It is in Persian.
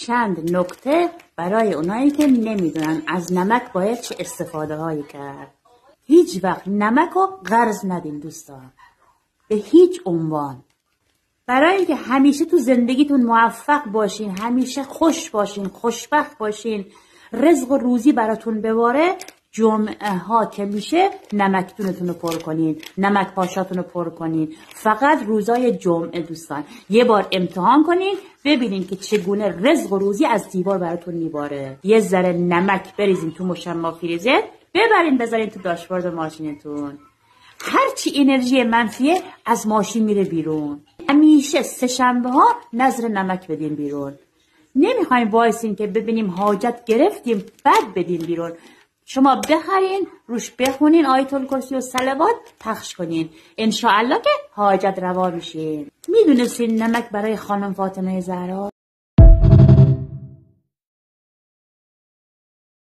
چند نکته برای اونایی که نمیدونن از نمک باید چه استفاده هایی کرد. هیچ وقت نمک رو قرض ندین دوستان، به هیچ عنوان. برای که همیشه تو زندگیتون موفق باشین، همیشه خوش باشین، خوشبخت باشین، رزق و روزی براتون بباره، جمعه ها که میشه نمکتونتون رو پر کنین، نمک پاشاتون رو پر کنین. فقط روزای جمعه دوستان یه بار امتحان کنین ببینین که چگونه رزق و روزی از دیوار براتون میباره. یه ذره نمک بریزین تو مشمع فریزر، ببرین بذارین تو داشبورد ماشینتون. هرچی انرژی منفیه از ماشین میره بیرون. همیشه سه‌شنبه ها نذر نمک بدین بیرون. نمیخوایم وایسین که ببینیم حاجت گرفتیم بعد بدین بیرون. شما بخرین، روش بخونین آیت الکرسی و صلوات، پخش کنین، انشاءالله که حاجت روا میشین. میدونستین نمک برای خانم فاطمه زهرا